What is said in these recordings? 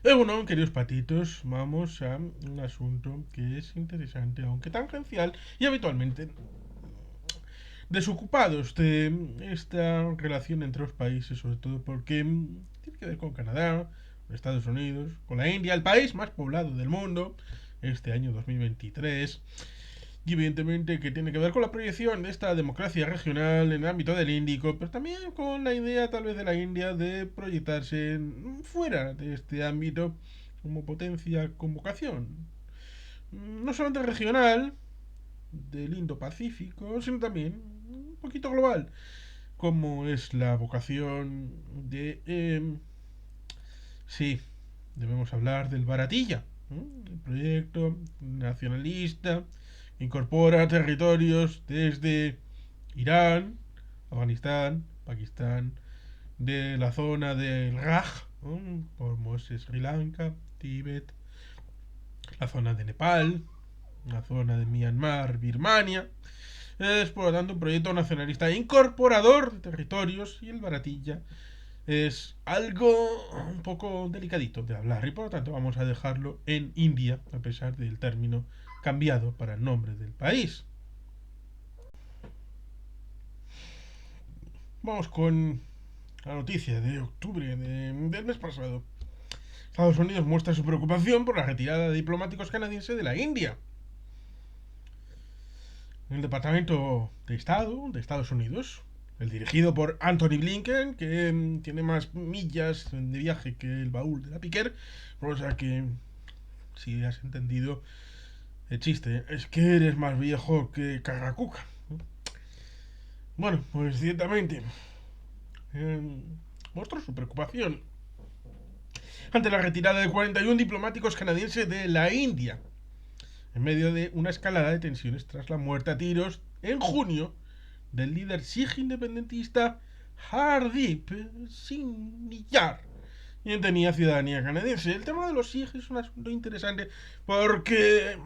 Bueno, queridos patitos, vamos a un asunto que es interesante, aunque tangencial y habitualmente desocupados de esta relación entre los países, sobre todo porque tiene que ver con Canadá, con Estados Unidos, con la India, el país más poblado del mundo, este año 2023. Y evidentemente que tiene que ver con la proyección de esta democracia regional en el ámbito del Índico, pero también con la idea tal vez de la India de proyectarse fuera de este ámbito como potencia con vocación. No solamente regional, del Indo-Pacífico, sino también un poquito global, como es la vocación de... sí, debemos hablar del Baratilla, ¿no? El proyecto nacionalista que incorpora territorios desde Irán, Afganistán, Pakistán, de la zona del Raj, ¿no? Como es Sri Lanka, Tíbet, la zona de Nepal, la zona de Myanmar, Birmania. Es por lo tanto un proyecto nacionalista incorporador de territorios y el Baratilla es algo un poco delicadito de hablar y por lo tanto vamos a dejarlo en India a pesar del término cambiado para el nombre del país. Vamos con la noticia de octubre del mes pasado. Estados Unidos muestra su preocupación por la retirada de diplomáticos canadienses de la India. El Departamento de Estado de Estados Unidos, el dirigido por Anthony Blinken, que tiene más millas de viaje que el baúl de la Piquer, o sea que, si has entendido el chiste, es que eres más viejo que Carracuca. Bueno, pues ciertamente mostró su preocupación ante la retirada de 41 diplomáticos canadienses de la India, en medio de una escalada de tensiones tras la muerte a tiros en junio del líder Sikh independentista Hardeep Singh Niyar, quien tenía ciudadanía canadiense. El tema de los Sikhs es un asunto interesante porque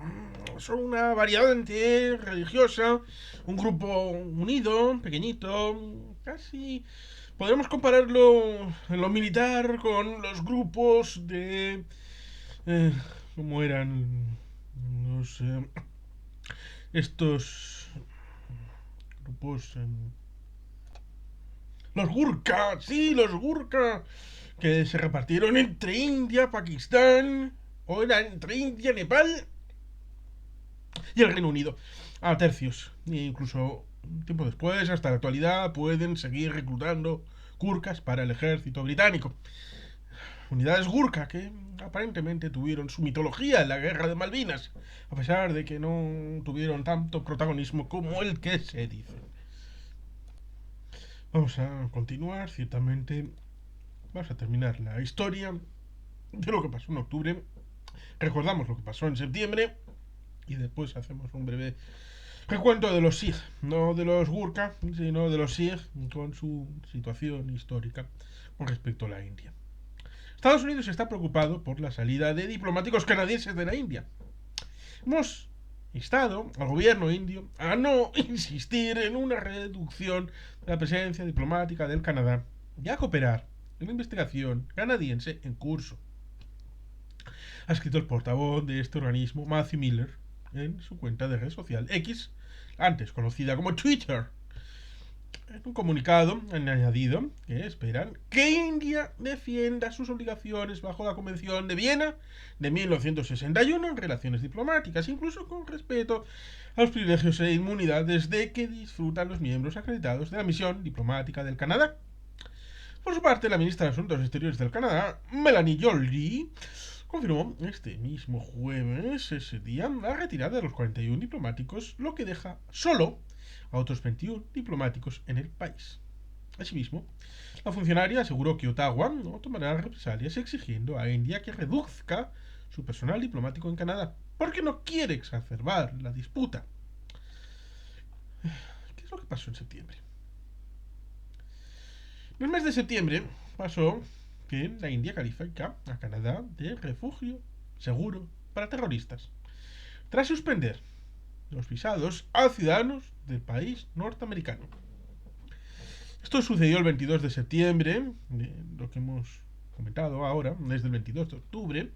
son una variante religiosa, un grupo unido, pequeñito, casi podríamos compararlo en lo militar con los grupos de... Eh, ¿Cómo eran? No sé. Estos grupos... los Gurkha, sí, los Gurkha, que se repartieron entre India, Pakistán, o era entre India, Nepal y el Reino Unido, a tercios. E incluso un tiempo después, hasta la actualidad, pueden seguir reclutando Gurkhas para el ejército británico. Unidades Gurkha que aparentemente tuvieron su mitología en la guerra de Malvinas, a pesar de que no tuvieron tanto protagonismo como el que se dice. Vamos a continuar, ciertamente. Vamos a terminar la historia de lo que pasó en octubre. Recordamos lo que pasó en septiembre y después hacemos un breve recuento de los Sikh, no de los Gurkha, sino de los Sikh con su situación histórica con respecto a la India. Estados Unidos está preocupado por la salida de diplomáticos canadienses de la India. Hemos instado al gobierno indio a no insistir en una reducción de la presencia diplomática del Canadá y a cooperar en la investigación canadiense en curso. Ha escrito el portavoz de este organismo, Matthew Miller, en su cuenta de red social X, antes conocida como Twitter. En un comunicado han añadido que esperan que India defienda sus obligaciones bajo la Convención de Viena de 1961 en relaciones diplomáticas, incluso con respeto a los privilegios e inmunidades de que disfrutan los miembros acreditados de la misión diplomática del Canadá. Por su parte, la ministra de Asuntos Exteriores del Canadá, Melanie Joly, confirmó este mismo jueves, ese día, la retirada de los 41 diplomáticos, lo que deja solo a otros 21 diplomáticos en el país. Asimismo, la funcionaria aseguró que Ottawa no tomará represalias exigiendo a India que reduzca su personal diplomático en Canadá, porque no quiere exacerbar la disputa. ¿Qué es lo que pasó en septiembre? En el mes de septiembre pasó que la India califica a Canadá de refugio seguro para terroristas, tras suspender los visados a ciudadanos del país norteamericano. Esto sucedió el 22 de septiembre, lo que hemos comentado ahora, desde el 22 de octubre.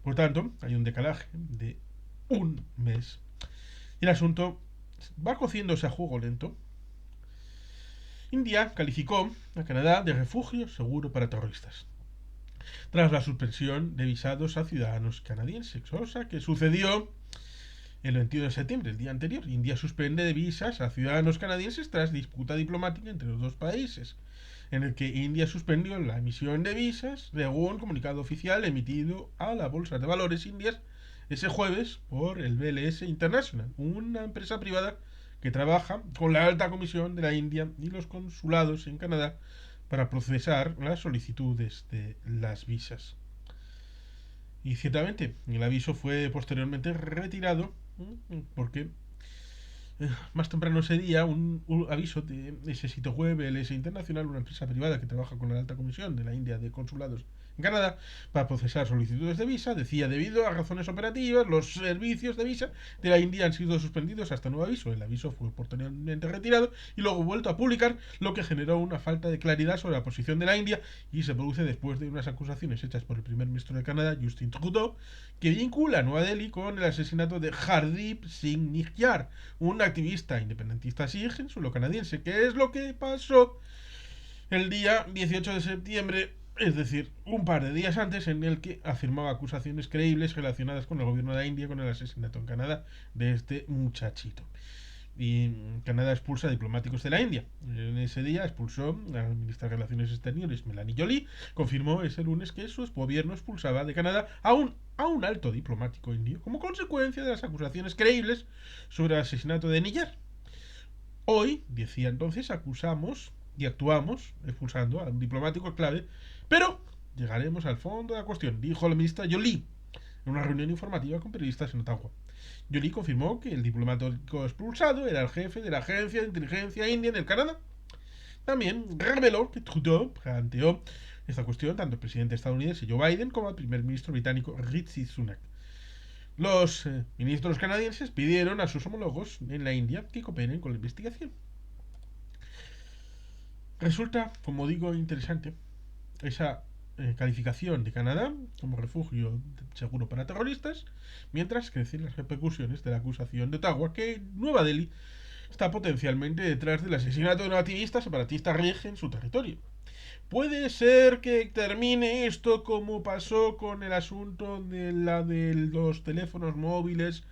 Por tanto, hay un decalaje de un mes. Y el asunto va cociéndose a juego lento. India calificó a Canadá de refugio seguro para terroristas, tras la suspensión de visados a ciudadanos canadienses, cosa que sucedió el 22 de septiembre, el día anterior. India suspende de visas a ciudadanos canadienses tras disputa diplomática entre los dos países, en el que India suspendió la emisión de visas, según comunicado oficial emitido a la Bolsa de Valores indias ese jueves por el BLS International, una empresa privada que trabaja con la alta comisión de la India y los consulados en Canadá para procesar las solicitudes de las visas. Y ciertamente, el aviso fue posteriormente retirado porque más temprano ese día un aviso de ese sitio web, LS Internacional, una empresa privada que trabaja con la alta comisión de la India de consulados en Canadá para procesar solicitudes de visa, decía: debido a razones operativas, los servicios de visa de la India han sido suspendidos hasta nuevo aviso. El aviso fue posteriormente retirado y luego vuelto a publicar, lo que generó una falta de claridad sobre la posición de la India, y se produce después de unas acusaciones hechas por el primer ministro de Canadá, Justin Trudeau, que vincula a Nueva Delhi con el asesinato de Hardeep Singh Nijjar, un activista independentista sikh en suelo canadiense. ¿Qué es lo que pasó el día 18 de septiembre? Es decir, un par de días antes, en el que afirmaba acusaciones creíbles relacionadas con el gobierno de la India, con el asesinato en Canadá de este muchachito. Y Canadá expulsa a diplomáticos de la India. En ese día expulsó a la ministra de Relaciones Exteriores, Melanie Joly. Confirmó ese lunes que su gobierno expulsaba de Canadá a un alto diplomático indio como consecuencia de las acusaciones creíbles sobre el asesinato de Niyar. Hoy, decía entonces, acusamos y actuamos expulsando a un diplomático clave, pero llegaremos al fondo de la cuestión, dijo la ministra Joly en una reunión informativa con periodistas en Ottawa. Joly confirmó que el diplomático expulsado era el jefe de la agencia de inteligencia india en el Canadá. También reveló que Trudeau planteó esta cuestión tanto al presidente estadounidense Joe Biden como al primer ministro británico Rishi Sunak. Los ministros canadienses pidieron a sus homólogos en la India que cooperen con la investigación. Resulta, como digo, interesante esa calificación de Canadá como refugio seguro para terroristas, mientras crecen las repercusiones de la acusación de Ottawa que Nueva Delhi está potencialmente detrás del asesinato de un activista separatista Rej en su territorio. Puede ser que termine esto como pasó con el asunto de los teléfonos móviles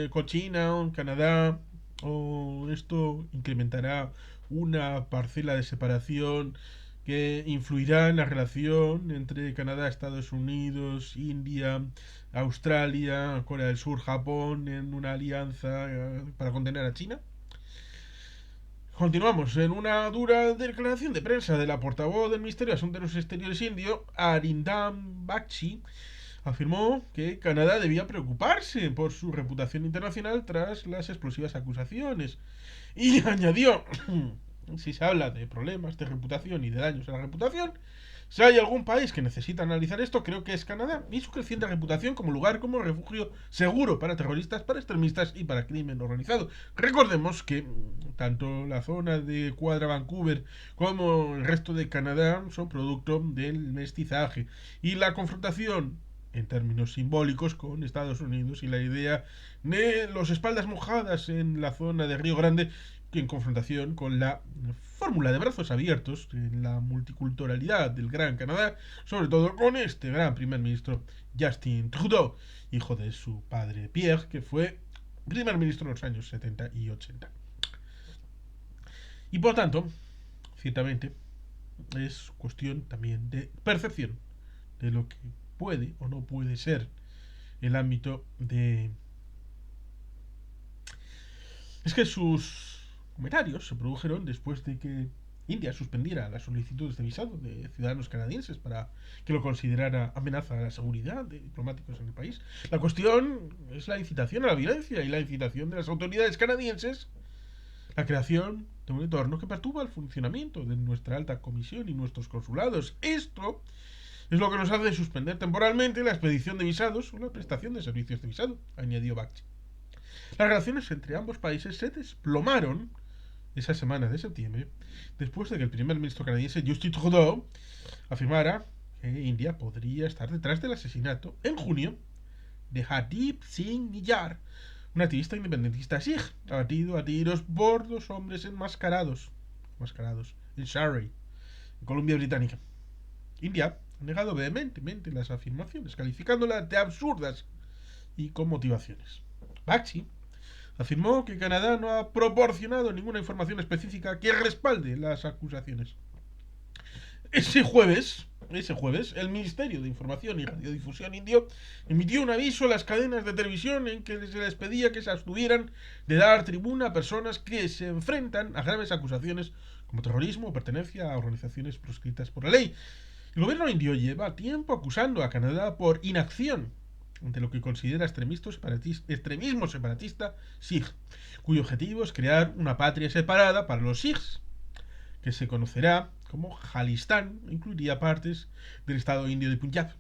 con China o en Canadá, o esto incrementará una parcela de separación que influirá en la relación entre Canadá, Estados Unidos, India, Australia, Corea del Sur, Japón, en una alianza para contener a China. Continuamos. En una dura declaración de prensa de la portavoz del Ministerio de Asuntos Exteriores indio, Arindam Bakshi, afirmó que Canadá debía preocuparse por su reputación internacional tras las explosivas acusaciones. Y añadió: si se habla de problemas de reputación y de daños a la reputación, si hay algún país que necesita analizar esto, creo que es Canadá y su creciente reputación como lugar, como refugio seguro para terroristas, para extremistas y para crimen organizado. Recordemos que tanto la zona de Cuadra Vancouver como el resto de Canadá son producto del mestizaje y la confrontación en términos simbólicos con Estados Unidos y la idea de los espaldas mojadas en la zona de Río Grande, que en confrontación con la fórmula de brazos abiertos en la multiculturalidad del Gran Canadá, sobre todo con este gran primer ministro Justin Trudeau, hijo de su padre Pierre, que fue primer ministro en los años 70 y 80. Y por tanto, ciertamente, es cuestión también de percepción de lo que puede o no puede ser el ámbito de... Es que sus comentarios se produjeron después de que India suspendiera las solicitudes de visado de ciudadanos canadienses para que lo considerara amenaza a la seguridad de diplomáticos en el país. La cuestión es la incitación a la violencia y la incitación de las autoridades canadienses, la creación de un entorno que perturba el funcionamiento de nuestra alta comisión y nuestros consulados. Esto es lo que nos hace suspender temporalmente la expedición de visados o la prestación de servicios de visado, añadió Bakshi. Las relaciones entre ambos países se desplomaron esa semana de septiembre después de que el primer ministro canadiense Justin Trudeau afirmara que India podría estar detrás del asesinato en junio de Hardeep Singh Niyar, un activista independentista sikh, abatido a tiros por dos hombres enmascarados en Surrey, en Columbia Británica. India ha negado vehementemente las afirmaciones, calificándolas de absurdas y con motivaciones. Bakshi afirmó que Canadá no ha proporcionado ninguna información específica que respalde las acusaciones. Ese jueves, el Ministerio de Información y Radiodifusión indio emitió un aviso a las cadenas de televisión en que se les pedía que se abstuvieran de dar tribuna a personas que se enfrentan a graves acusaciones como terrorismo o pertenencia a organizaciones proscritas por la ley. El gobierno indio lleva tiempo acusando a Canadá por inacción ante lo que considera extremismo separatista sikh, cuyo objetivo es crear una patria separada para los sikhs, que se conocerá como Jalistán, incluiría partes del estado indio de Punjab.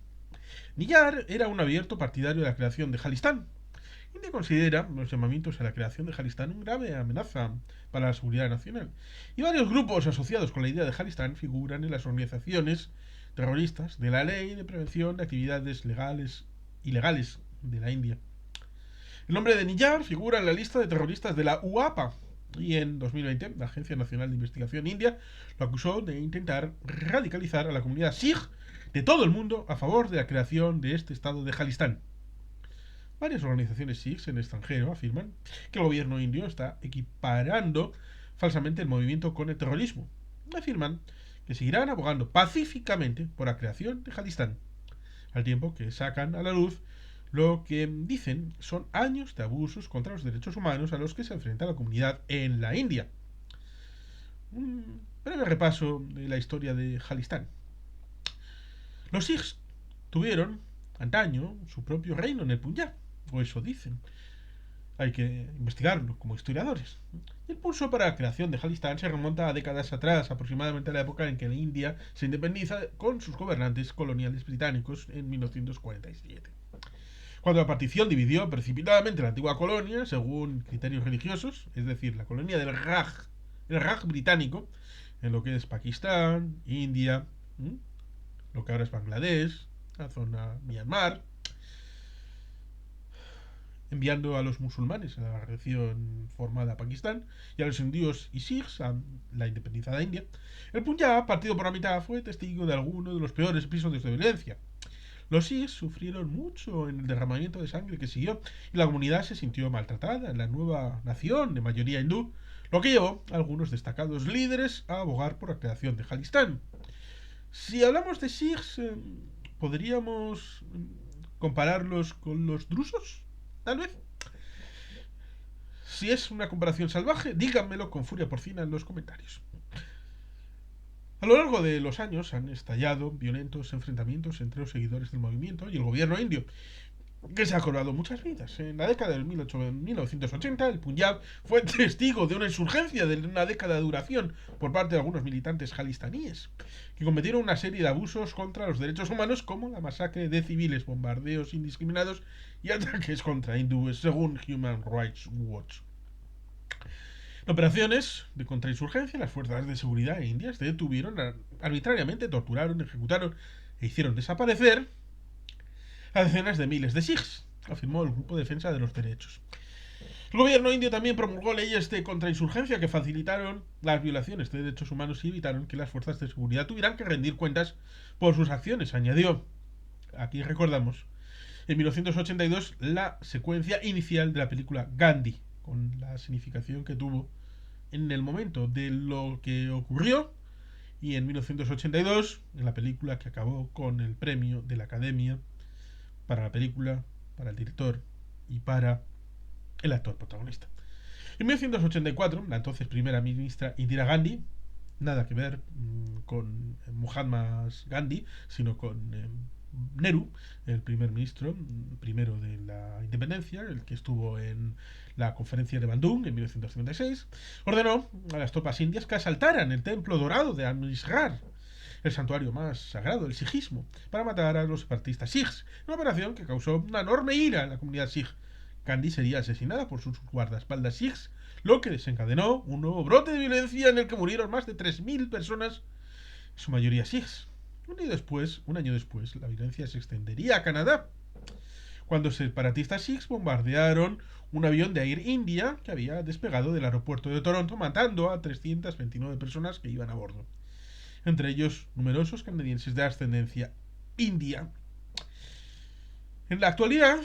Niyar era un abierto partidario de la creación de Jalistán. India considera los llamamientos a la creación de Jalistán una grave amenaza para la seguridad nacional, y varios grupos asociados con la idea de Jalistán figuran en las organizaciones terroristas de la Ley de Prevención de Actividades Ilegales de la India. El nombre de Niyar figura en la lista de terroristas de la UAPA, y en 2020 la Agencia Nacional de Investigación India lo acusó de intentar radicalizar a la comunidad sikh de todo el mundo a favor de la creación de este estado de Jalistán. Varias organizaciones sikhs en el extranjero afirman que el gobierno indio está equiparando falsamente el movimiento con el terrorismo. Afirman que seguirán abogando pacíficamente por la creación de Jalistán, al tiempo que sacan a la luz lo que dicen son años de abusos contra los derechos humanos a los que se enfrenta la comunidad en la India. Un breve repaso de la historia de Jalistán. Los sikhs tuvieron antaño su propio reino en el Punjab, o eso dicen. Hay que investigarlo como historiadores. El pulso para la creación de Jalistán se remonta a décadas atrás, aproximadamente a la época en que la India se independiza con sus gobernantes coloniales británicos en 1947. Cuando la partición dividió precipitadamente la antigua colonia según criterios religiosos, es decir, la colonia del el Raj británico, en lo que es Pakistán, India, lo que ahora es Bangladesh, la zona Myanmar, enviando a los musulmanes a la región formada Pakistán y a los hindúes y sikhs a la independizada India, el Punjab, partido por la mitad, fue testigo de alguno de los peores episodios de violencia. Los sikhs sufrieron mucho en el derramamiento de sangre que siguió y la comunidad se sintió maltratada en la nueva nación de mayoría hindú, lo que llevó a algunos destacados líderes a abogar por la creación de Jalistán. Si hablamos de sikhs, ¿podríamos compararlos con los drusos? Tal vez. Si es una comparación salvaje, díganmelo con furia porcina en los comentarios. A lo largo de los años han estallado violentos enfrentamientos entre los seguidores del movimiento y el gobierno indio, que se ha cobrado muchas vidas. En la década de 1980, el Punjab fue testigo de una insurgencia de una década de duración por parte de algunos militantes jalistaníes, que cometieron una serie de abusos contra los derechos humanos, como la masacre de civiles, bombardeos indiscriminados y ataques contra hindúes, según Human Rights Watch. En operaciones de contrainsurgencia, las fuerzas de seguridad indias detuvieron arbitrariamente, torturaron, ejecutaron e hicieron desaparecer a decenas de miles de sikhs, afirmó el Grupo de Defensa de los Derechos. El gobierno indio también promulgó leyes de contrainsurgencia que facilitaron las violaciones de derechos humanos y evitaron que las fuerzas de seguridad tuvieran que rendir cuentas por sus acciones, añadió. Aquí recordamos, en 1982, la secuencia inicial de la película Gandhi, con la significación que tuvo en el momento de lo que ocurrió, y en 1982, en la película que acabó con el premio de la Academia para la película, para el director y para el actor protagonista. En 1984, la entonces primera ministra Indira Gandhi, nada que ver con Mahatma Gandhi, sino con Nehru, el primer ministro primero de la independencia, el que estuvo en la conferencia de Bandung en 1956, ordenó a las tropas indias que asaltaran el templo dorado de Amritsar, el santuario más sagrado del sijismo, para matar a los separatistas sikhs, una operación que causó una enorme ira en la comunidad sikh. Gandhi sería asesinada por sus guardaespaldas sikhs, lo que desencadenó un nuevo brote de violencia en el que murieron más de 3.000 personas, en su mayoría sikhs. Un año después, la violencia se extendería a Canadá, cuando separatistas sikhs bombardearon un avión de Air India que había despegado del aeropuerto de Toronto, matando a 329 personas que iban a bordo, entre ellos numerosos canadienses de ascendencia india. En la actualidad,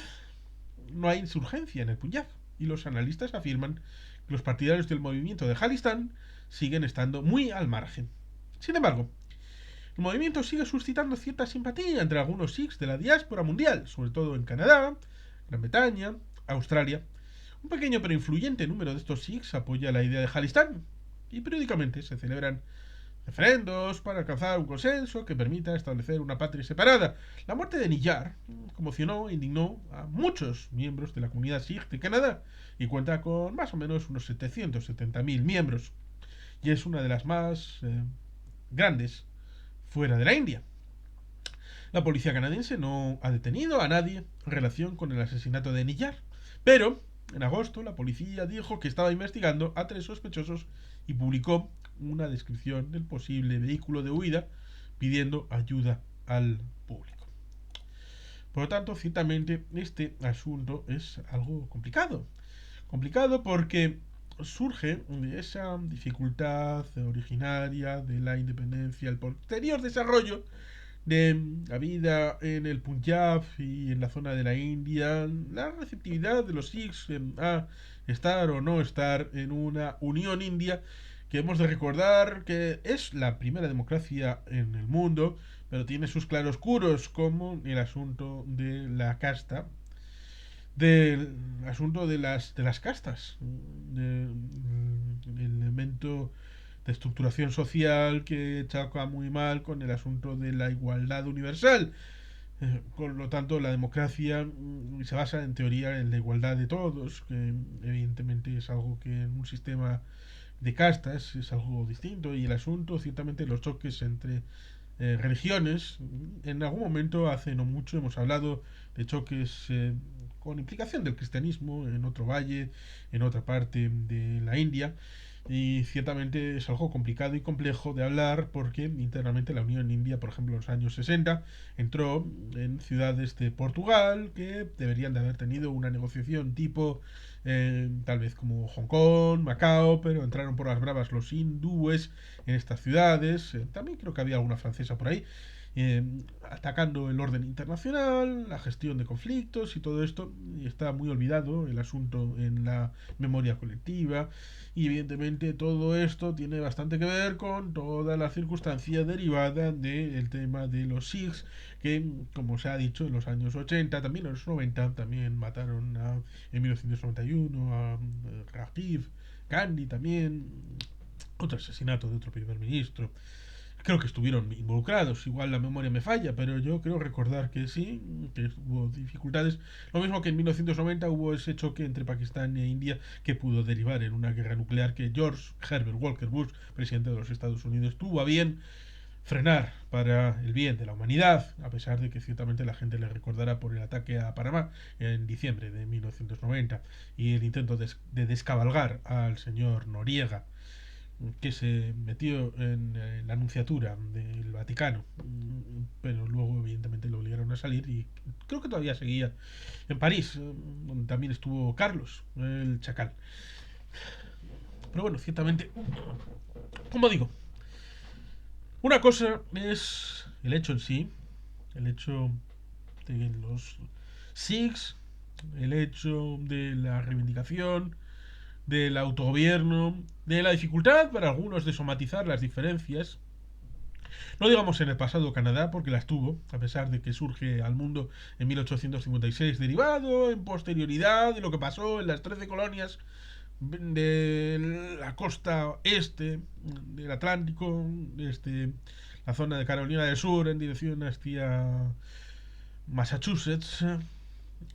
no hay insurgencia en el Punjab, y los analistas afirman que los partidarios del movimiento de Jalistán siguen estando muy al margen. Sin embargo, el movimiento sigue suscitando cierta simpatía entre algunos sikhs de la diáspora mundial, sobre todo en Canadá, Gran Bretaña, Australia. Un pequeño pero influyente número de estos sikhs apoya la idea de Jalistán, y periódicamente se celebran referendos para alcanzar un consenso que permita establecer una patria separada. La muerte de Niyar conmocionó e indignó a muchos miembros de la comunidad sikh de Canadá y cuenta con más o menos unos 770.000 miembros, y es una de las más grandes fuera de la India. La policía canadiense no ha detenido a nadie en relación con el asesinato de Niyar, pero en agosto la policía dijo que estaba investigando a 3 sospechosos y publicó una descripción del posible vehículo de huida pidiendo ayuda al público. Por lo tanto, ciertamente este asunto es algo complicado. Complicado porque surge de esa dificultad originaria de la independencia, el posterior desarrollo de la vida en el Punjab y en la zona de la India, la receptividad de los sikhs a estar o no estar en una unión india, que hemos de recordar que es la primera democracia en el mundo, pero tiene sus claroscuros, como el asunto de la casta, del asunto de las castas, del elemento de estructuración social que choca muy mal con el asunto de la igualdad universal. Con lo tanto, la democracia se basa en teoría en la igualdad de todos, que evidentemente es algo que en un sistema de castas es algo distinto, y el asunto, ciertamente, los choques entre religiones. En algún momento, hace no mucho, hemos hablado de choques con implicación del cristianismo en otro valle, en otra parte de la India, y ciertamente es algo complicado y complejo de hablar porque internamente la Unión India, por ejemplo, en los años 60 entró en ciudades de Portugal que deberían de haber tenido una negociación tipo tal vez como Hong Kong, Macao, pero entraron por las bravas los hindúes en estas ciudades. También creo que había alguna francesa por ahí, eh, atacando el orden internacional, la gestión de conflictos y todo esto, y está muy olvidado el asunto en la memoria colectiva. Y evidentemente todo esto tiene bastante que ver con toda la circunstancia derivada del tema de los Sikhs, que, como se ha dicho, en los años 80, también en los 90, también mataron en 1991 a Rajiv Gandhi, también otro asesinato de otro primer ministro. Creo que estuvieron involucrados, igual la memoria me falla, pero yo creo recordar que sí, que hubo dificultades. Lo mismo que en 1990 hubo ese choque entre Pakistán e India que pudo derivar en una guerra nuclear que George Herbert Walker Bush, presidente de los Estados Unidos, tuvo a bien frenar para el bien de la humanidad, a pesar de que ciertamente la gente le recordará por el ataque a Panamá en diciembre de 1990 y el intento de descabalgar al señor Noriega, que se metió en la nunciatura del Vaticano, pero luego evidentemente lo obligaron a salir, y creo que todavía seguía en París, donde también estuvo Carlos, el Chacal. Pero bueno, ciertamente, como digo, una cosa es el hecho en sí, el hecho de los Sikhs, el hecho de la reivindicación, del autogobierno, de la dificultad para algunos de somatizar las diferencias. No digamos en el pasado Canadá, porque las tuvo, a pesar de que surge al mundo en 1856, derivado en posterioridad de lo que pasó en las 13 colonias de la costa este del Atlántico, la zona de Carolina del Sur en dirección hacia Massachusetts,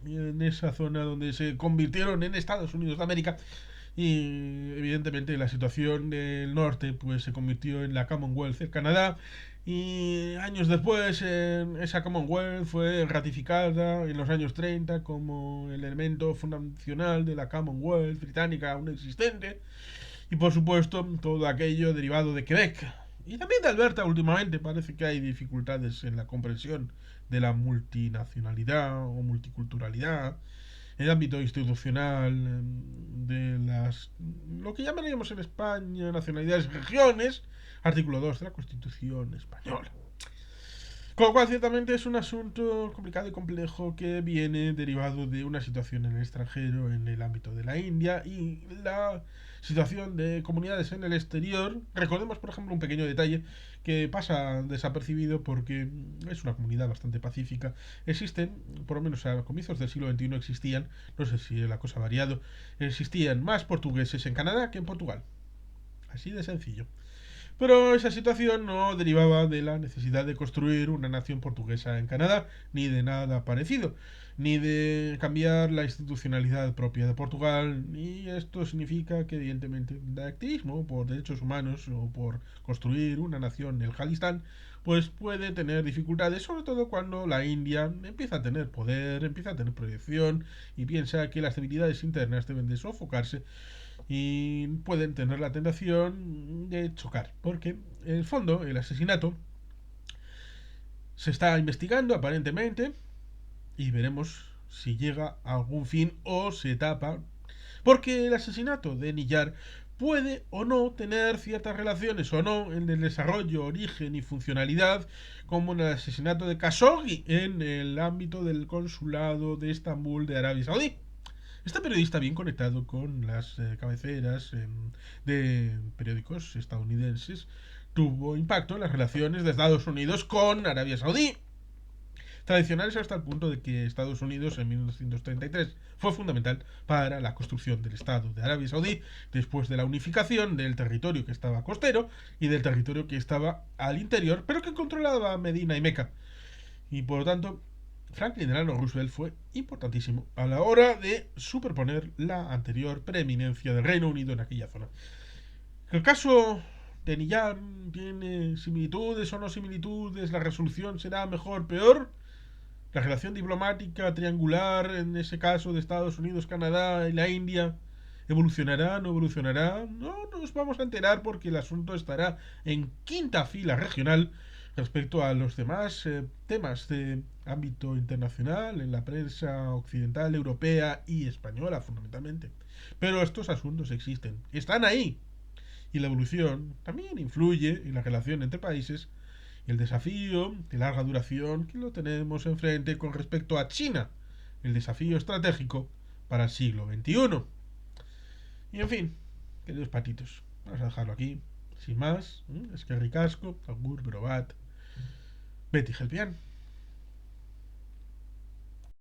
en esa zona donde se convirtieron en Estados Unidos de América. Y evidentemente la situación del norte pues se convirtió en la Commonwealth, el Canadá, y años después esa Commonwealth fue ratificada en los años 30 como el elemento fundacional de la Commonwealth británica aún existente, y por supuesto todo aquello derivado de Quebec, y también de Alberta últimamente parece que hay dificultades en la comprensión de la multinacionalidad o multiculturalidad, en el ámbito institucional, de las lo que llamaríamos en España nacionalidades y regiones, artículo 2 de la Constitución española. Con lo cual, ciertamente es un asunto complicado y complejo que viene derivado de una situación en el extranjero, en el ámbito de la India, y la situación de comunidades en el exterior. Recordemos, por ejemplo, un pequeño detalle que pasa desapercibido porque es una comunidad bastante pacífica. Existen, por lo menos a comienzos del siglo XXI existían, no sé si la cosa ha variado, existían más portugueses en Canadá que en Portugal. Así de sencillo. Pero esa situación no derivaba de la necesidad de construir una nación portuguesa en Canadá, ni de nada parecido, ni de cambiar la institucionalidad propia de Portugal, y esto significa que evidentemente el activismo por derechos humanos o por construir una nación en el Jalistán pues puede tener dificultades, sobre todo cuando la India empieza a tener poder, empieza a tener proyección y piensa que las debilidades internas deben de sofocarse y pueden tener la tentación de chocar, porque en el fondo el asesinato se está investigando aparentemente y veremos si llega a algún fin o se tapa, porque el asesinato de Niyar puede o no tener ciertas relaciones o no en el desarrollo, origen y funcionalidad como en el asesinato de Khashoggi en el ámbito del consulado de Estambul de Arabia Saudí. Este periodista bien conectado con las cabeceras de periódicos estadounidenses tuvo impacto en las relaciones de Estados Unidos con Arabia Saudí, tradicionales hasta el punto de que Estados Unidos en 1933 fue fundamental para la construcción del Estado de Arabia Saudí después de la unificación del territorio que estaba costero y del territorio que estaba al interior, pero que controlaba Medina y Meca. Y por lo tanto, Franklin Delano Roosevelt fue importantísimo a la hora de superponer la anterior preeminencia del Reino Unido en aquella zona. El caso de Niyar tiene similitudes o no similitudes, la resolución será mejor, peor. La relación diplomática triangular, en ese caso de Estados Unidos, Canadá y la India, ¿evolucionará? ¿No evolucionará? No nos vamos a enterar porque el asunto estará en quinta fila regional respecto a los demás temas de ámbito internacional, en la prensa occidental, europea y española fundamentalmente. Pero estos asuntos existen, están ahí. Y la evolución también influye en la relación entre países y el desafío de larga duración que lo tenemos enfrente con respecto a China, el desafío estratégico para el siglo XXI. Y en fin, queridos patitos, vamos a dejarlo aquí. Sin más, es que ricasco, agur, probat, Betty Helpian.